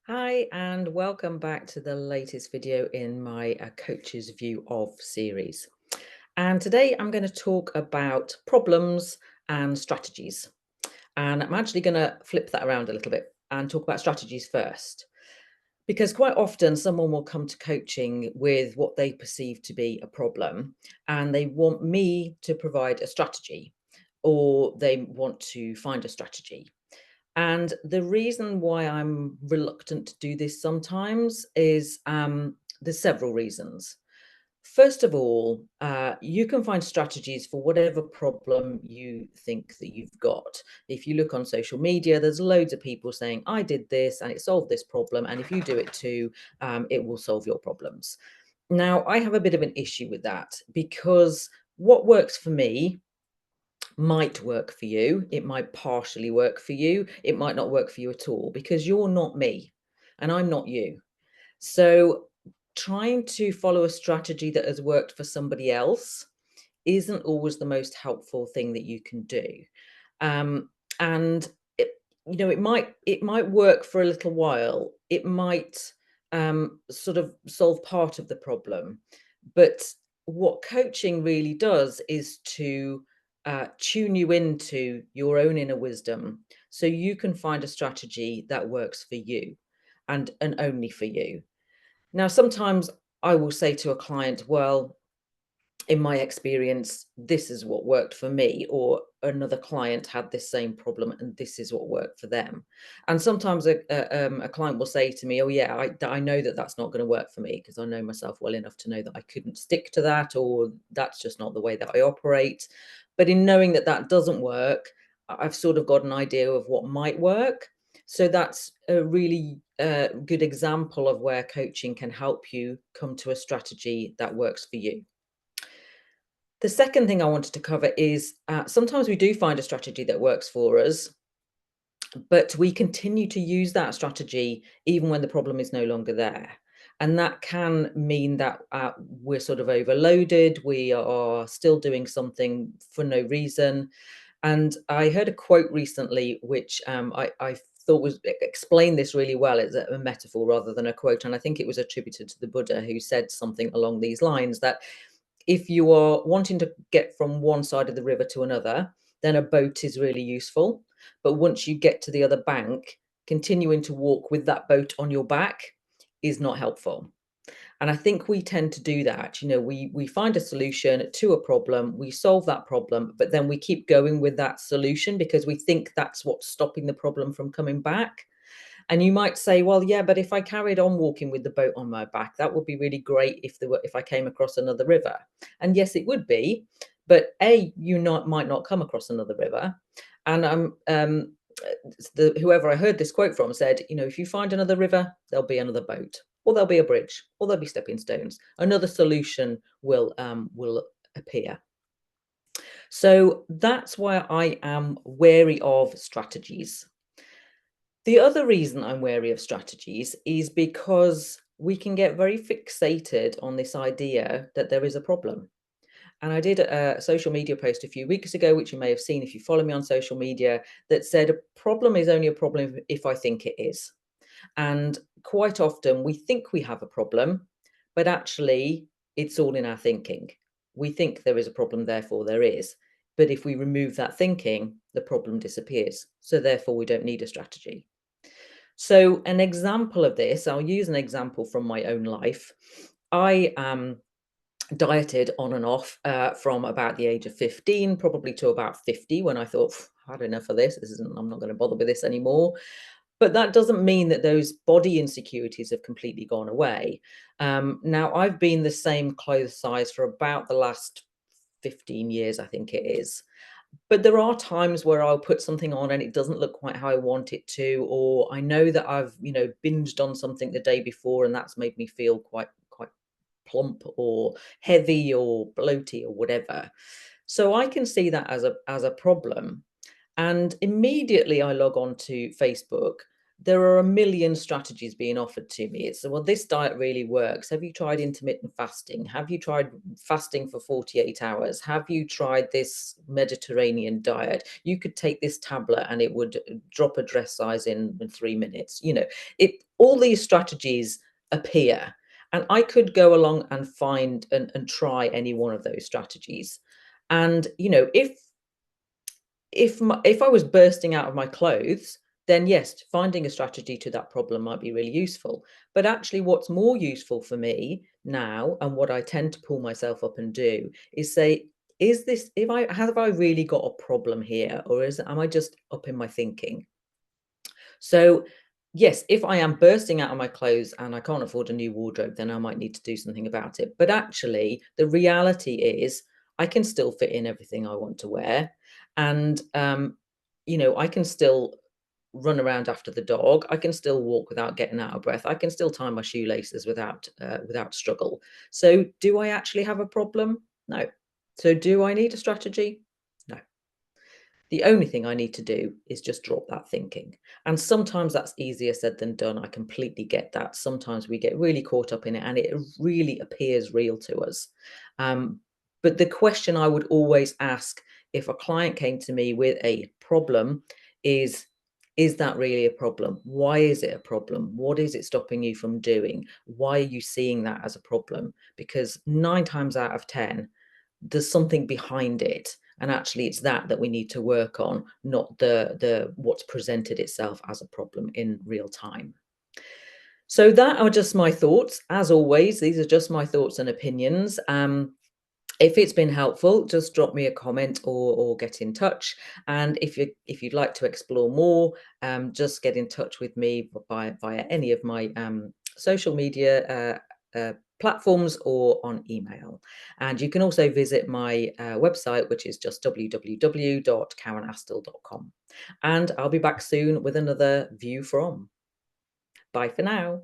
Hi, and welcome back to the latest video in my Coach's View of series. And today I'm going to talk about problems and strategies. And I'm actually going to flip that around a little bit and talk about strategies first. Because quite often someone will come to coaching with what they perceive to be a problem, and they want me to provide a strategy, or they want to find a strategy. And the reason why I'm reluctant to do this sometimes is there's several reasons. First of all, you can find strategies for whatever problem you think that you've got. If you look on social media, there's loads of people saying, I did this and it solved this problem. And if you do it too, it will solve your problems. Now, I have a bit of an issue with that because what works for me might work for you. It might partially work for you. It might not work for you at all because you're not me and I'm not you. So trying to follow a strategy that has worked for somebody else isn't always the most helpful thing that you can do. Um, and it, it might work for a little while. It might sort of solve part of the problem, but what coaching really does is to tune you into your own inner wisdom so you can find a strategy that works for you and only for you. Now, sometimes I will say to a client, well, in my experience, this is what worked for me, or another client had this same problem and this is what worked for them. And sometimes a client will say to me, oh yeah, I know that that's not going to work for me because I know myself well enough to know that I couldn't stick to that, or that's just not the way that I operate. But in knowing that that doesn't work, I've sort of got an idea of what might work. So that's a really good example of where coaching can help you come to a strategy that works for you. The second thing I wanted to cover is sometimes we do find a strategy that works for us, but we continue to use that strategy even when the problem is no longer there. And that can mean that we're sort of overloaded, we are still doing something for no reason. And I heard a quote recently, which I thought was explained this really well. It's a metaphor rather than a quote. And I think it was attributed to the Buddha, who said something along these lines, that if you are wanting to get from one side of the river to another, then a boat is really useful. But once you get to the other bank, continuing to walk with that boat on your back is not helpful. And I think we tend to do that. We find a solution to a problem, we solve that problem, but then we keep going with that solution because we think that's what's stopping the problem from coming back. And you might say, well, yeah, but if I carried on walking with the boat on my back, that would be really great if I came across another river. And yes, it would be, but might not come across another river. And whoever I heard this quote from said, if you find another river, there'll be another boat, or there'll be a bridge, or there'll be stepping stones. Another solution will appear. So that's why I am wary of strategies. The other reason I'm wary of strategies is because we can get very fixated on this idea that there is a problem. And I did a social media post a few weeks ago, which you may have seen if you follow me on social media, that said a problem is only a problem if I think it is. And quite often we think we have a problem, but actually it's all in our thinking. We think there is a problem, therefore there is. But if we remove that thinking, the problem disappears. So therefore we don't need a strategy. So an example of this, I'll use an example from my own life. I dieted on and off from about the age of 15, probably to about 50, when I thought, I've had enough of this. I'm not going to bother with this anymore. But that doesn't mean that those body insecurities have completely gone away. Now, I've been the same clothes size for about the last 15 years, I think it is. But there are times where I'll put something on and it doesn't look quite how I want it to, or I know that I've, binged on something the day before and that's made me feel quite plump or heavy or bloaty or whatever. So I can see that as a problem. And immediately I log on to Facebook there are a million strategies being offered to me. It's, well, this diet really works. Have you tried intermittent fasting? Have you tried fasting for 48 hours? Have you tried this Mediterranean diet? You could take this tablet and it would drop a dress size in 3 minutes. All these strategies appear, and I could go along and find and try any one of those strategies. And if I was bursting out of my clothes, then yes, finding a strategy to that problem might be really useful. But actually, what's more useful for me now, and what I tend to pull myself up and do, is say, is this, if I have I really got a problem here, or am I just up in my thinking? So yes, if I am bursting out of my clothes and I can't afford a new wardrobe, then I might need to do something about it. But actually, the reality is I can still fit in everything I want to wear. And, I can still run around after the dog. I can still walk without getting out of breath. I can still tie my shoelaces without struggle. So do I actually have a problem? No. So do I need a strategy? No. The only thing I need to do is just drop that thinking. And sometimes that's easier said than done. I completely get that. Sometimes we get really caught up in it and it really appears real to us. Um, but the question I would always ask if a client came to me with a problem is that really a problem? Why is it a problem? What is it stopping you from doing? Why are you seeing that as a problem? Because 9 times out of 10, there's something behind it, and actually it's that we need to work on, not the what's presented itself as a problem in real time. So that are just my thoughts. As always, these are just my thoughts and opinions. If it's been helpful, just drop me a comment or get in touch. And if you'd like to explore more, just get in touch with me via any of my social media platforms or on email. And you can also visit my website, which is just www.karenastle.com. And I'll be back soon with another view from. Bye for now.